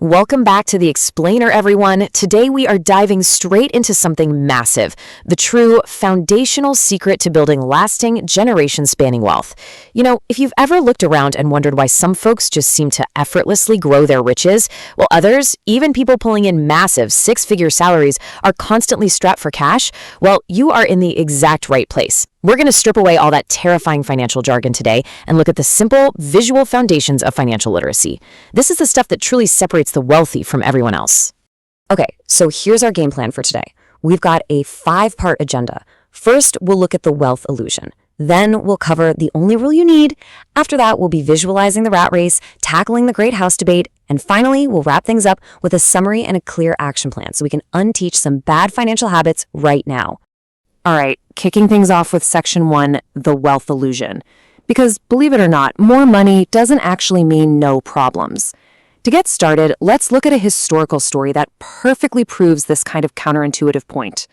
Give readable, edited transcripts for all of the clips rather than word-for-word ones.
Welcome back to The Explainer, everyone. Today we are diving straight into something massive, the true foundational secret to building lasting, generation-spanning wealth. You know, if you've ever looked around and wondered why some folks just seem to effortlessly grow their riches, while others, even people pulling in massive six-figure salaries, are constantly strapped for cash, well, you are in the exact right place. We're going to strip away all that terrifying financial jargon today and look at the simple, visual foundations of financial literacy. This is the stuff that truly separates the wealthy from everyone else. Okay, so here's our game plan for today. We've got a 5-part agenda. First, we'll look at the wealth illusion. Then we'll cover the only rule you need. After that, we'll be visualizing the rat race, tackling the great house debate, and finally, we'll wrap things up with a summary and a clear action plan so we can unteach some bad financial habits right now. All right, kicking things off with Section 1, the wealth illusion. Because believe it or not, more money doesn't actually mean no problems. To get started, let's look at a historical story that perfectly proves this kind of counterintuitive point.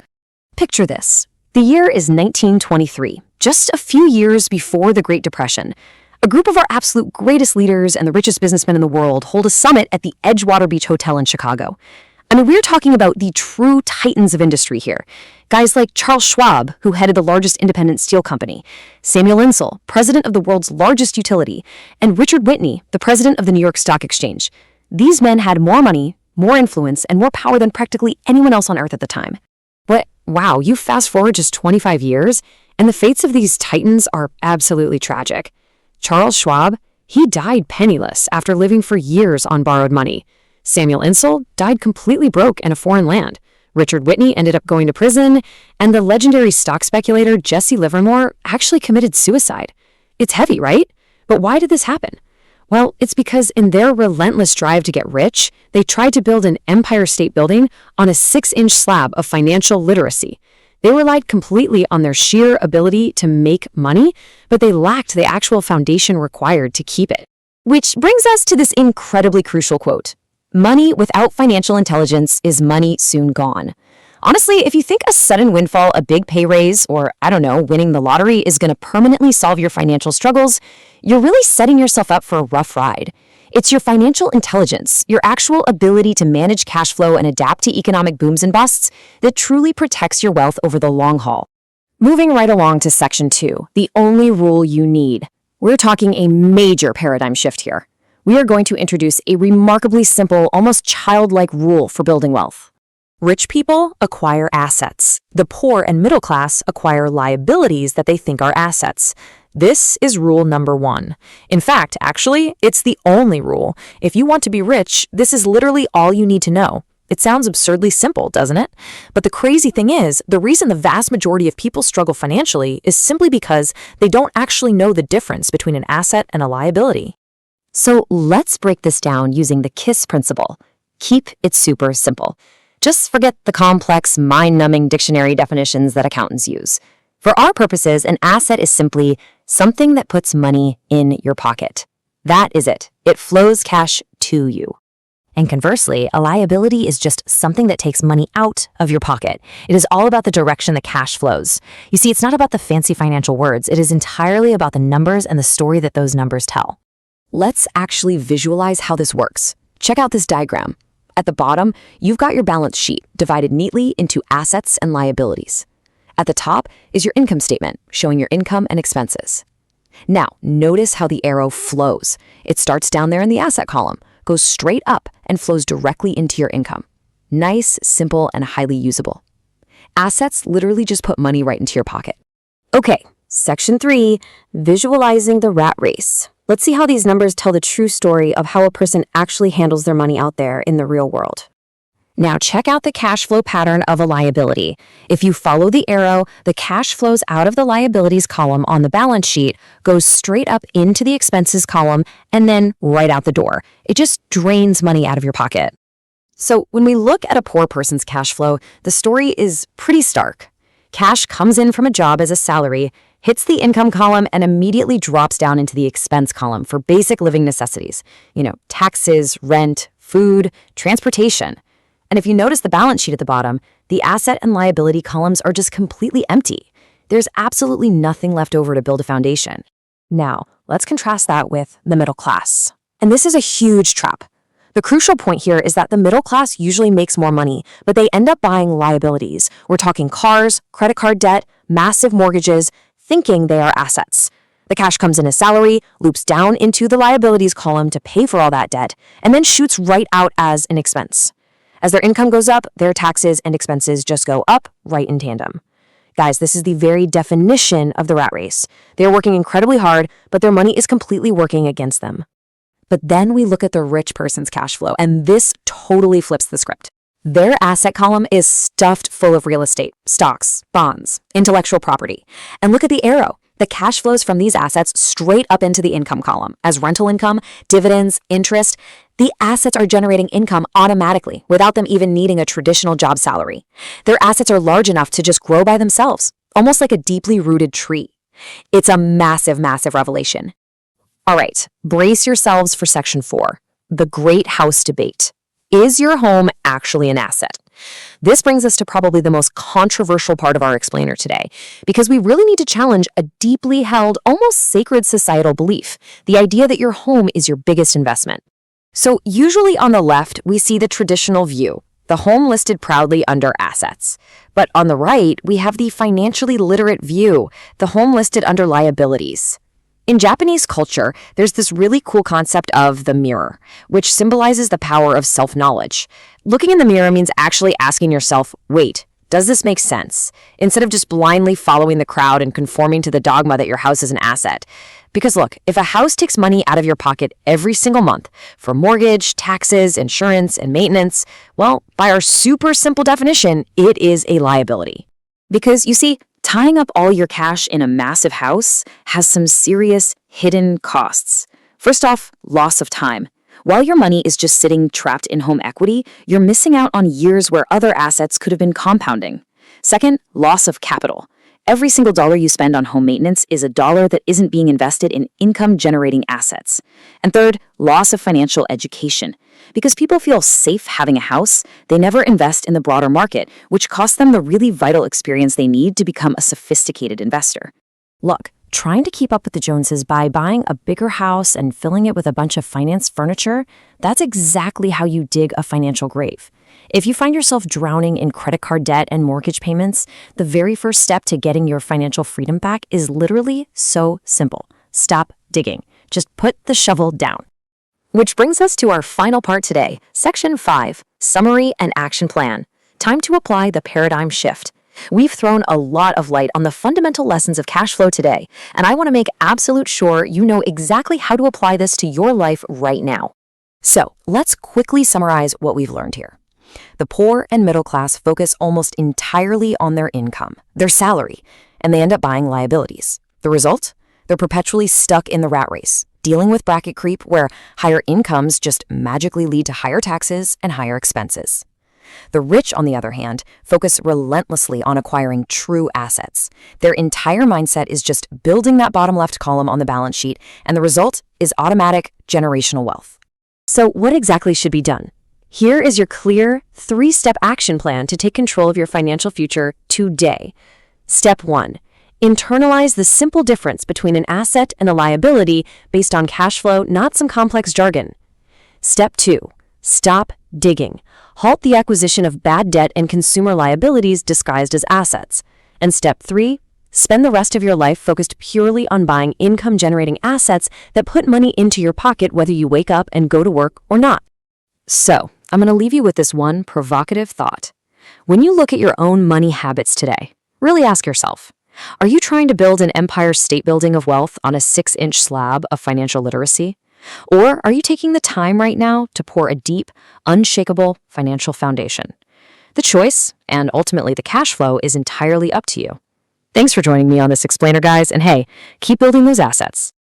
Picture this. The year is 1923, just a few years before the Great Depression. A group of our absolute greatest leaders and the richest businessmen in the world hold a summit at the Edgewater Beach Hotel in Chicago. I mean, we're talking about the true titans of industry here. Guys like Charles Schwab, who headed the largest independent steel company, Samuel Insull, president of the world's largest utility, and Richard Whitney, the president of the New York Stock Exchange. These men had more money, more influence, and more power than practically anyone else on earth at the time. But wow, you fast forward just 25 years, and the fates of these titans are absolutely tragic. Charles Schwab, he died penniless after living for years on borrowed money. Samuel Insull died completely broke in a foreign land. Richard Whitney ended up going to prison, and the legendary stock speculator Jesse Livermore actually committed suicide. It's heavy, right? But why did this happen? Well, it's because in their relentless drive to get rich, they tried to build an Empire State Building on a 6-inch slab of financial literacy. They relied completely on their sheer ability to make money, but they lacked the actual foundation required to keep it. Which brings us to this incredibly crucial quote. Money without financial intelligence is money soon gone. Honestly, if you think a sudden windfall, a big pay raise, or, I don't know, winning the lottery is going to permanently solve your financial struggles, you're really setting yourself up for a rough ride. It's your financial intelligence, your actual ability to manage cash flow and adapt to economic booms and busts that truly protects your wealth over the long haul. Moving right along to Section 2, the only rule you need. We're talking a major paradigm shift here. We are going to introduce a remarkably simple, almost childlike rule for building wealth. Rich people acquire assets. The poor and middle class acquire liabilities that they think are assets. This is rule number 1. In fact, actually, it's the only rule. If you want to be rich, this is literally all you need to know. It sounds absurdly simple, doesn't it? But the crazy thing is, the reason the vast majority of people struggle financially is simply because they don't actually know the difference between an asset and a liability. So let's break this down using the KISS principle. Keep it super simple. Just forget the complex, mind-numbing dictionary definitions that accountants use. For our purposes, an asset is simply something that puts money in your pocket. That is it. It flows cash to you. And conversely, a liability is just something that takes money out of your pocket. It is all about the direction the cash flows. You see, it's not about the fancy financial words. It is entirely about the numbers and the story that those numbers tell. Let's actually visualize how this works. Check out this diagram. At the bottom, you've got your balance sheet divided neatly into assets and liabilities. At the top is your income statement showing your income and expenses. Now, notice how the arrow flows. It starts down there in the asset column, goes straight up, and flows directly into your income. Nice, simple, and highly usable. Assets literally just put money right into your pocket. Okay, Section 3, visualizing the rat race. Let's see how these numbers tell the true story of how a person actually handles their money out there in the real world. Now check out the cash flow pattern of a liability. If you follow the arrow, the cash flows out of the liabilities column on the balance sheet, goes straight up into the expenses column, and then right out the door. It just drains money out of your pocket. So when we look at a poor person's cash flow, the story is pretty stark. Cash comes in from a job as a salary, hits the income column, and immediately drops down into the expense column for basic living necessities. Taxes, rent, food, transportation. And if you notice the balance sheet at the bottom, the asset and liability columns are just completely empty. There's absolutely nothing left over to build a foundation. Now, let's contrast that with the middle class. And this is a huge trap. The crucial point here is that the middle class usually makes more money, but they end up buying liabilities. We're talking cars, credit card debt, massive mortgages, thinking they are assets. The cash comes in as salary, loops down into the liabilities column to pay for all that debt, and then shoots right out as an expense. As their income goes up, their taxes and expenses just go up right in tandem. Guys, this is the very definition of the rat race. They are working incredibly hard, but their money is completely working against them. But then we look at the rich person's cash flow, and this totally flips the script. Their asset column is stuffed full of real estate, stocks, bonds, intellectual property. And look at the arrow. The cash flows from these assets straight up into the income column as rental income, dividends, interest. The assets are generating income automatically without them even needing a traditional job salary. Their assets are large enough to just grow by themselves, almost like a deeply rooted tree. It's a massive, massive revelation. All right, brace yourselves for section 4, the great house debate. Is your home actually an asset? This brings us to probably the most controversial part of our explainer today, because we really need to challenge a deeply held, almost sacred societal belief, the idea that your home is your biggest investment. So usually on the left, we see the traditional view, the home listed proudly under assets. But on the right, we have the financially literate view, the home listed under liabilities. In Japanese culture, there's this really cool concept of the mirror, which symbolizes the power of self-knowledge. Looking in the mirror means actually asking yourself, wait, does this make sense? Instead of just blindly following the crowd and conforming to the dogma that your house is an asset. Because look, if a house takes money out of your pocket every single month for mortgage, taxes, insurance, and maintenance, well, by our super simple definition, it is a liability. Because you see, tying up all your cash in a massive house has some serious hidden costs. First off, loss of time. While your money is just sitting trapped in home equity, you're missing out on years where other assets could have been compounding. Second, loss of capital. Every single dollar you spend on home maintenance is a dollar that isn't being invested in income-generating assets. And third, loss of financial education. Because people feel safe having a house, they never invest in the broader market, which costs them the really vital experience they need to become a sophisticated investor. Look, trying to keep up with the Joneses by buying a bigger house and filling it with a bunch of finance furniture, that's exactly how you dig a financial grave. If you find yourself drowning in credit card debt and mortgage payments, the very first step to getting your financial freedom back is literally so simple. Stop digging. Just put the shovel down. Which brings us to our final part today, Section 5, Summary and Action Plan. Time to apply the paradigm shift. We've thrown a lot of light on the fundamental lessons of cash flow today, and I want to make absolute sure you know exactly how to apply this to your life right now. So, let's quickly summarize what we've learned here. The poor and middle class focus almost entirely on their income, their salary, and they end up buying liabilities. The result? They're perpetually stuck in the rat race, dealing with bracket creep where higher incomes just magically lead to higher taxes and higher expenses. The rich, on the other hand, focus relentlessly on acquiring true assets. Their entire mindset is just building that bottom left column on the balance sheet, and the result is automatic generational wealth. So what exactly should be done? Here is your clear 3-step action plan to take control of your financial future today. Step 1. Internalize the simple difference between an asset and a liability based on cash flow, not some complex jargon. Step 2. Stop digging. Halt the acquisition of bad debt and consumer liabilities disguised as assets. And step 3. Spend the rest of your life focused purely on buying income-generating assets that put money into your pocket whether you wake up and go to work or not. So, I'm going to leave you with this one provocative thought. When you look at your own money habits today, really ask yourself, are you trying to build an empire state building of wealth on a 6-inch slab of financial literacy? Or are you taking the time right now to pour a deep, unshakable financial foundation? The choice, and ultimately the cash flow, is entirely up to you. Thanks for joining me on this explainer, guys, and hey, keep building those assets.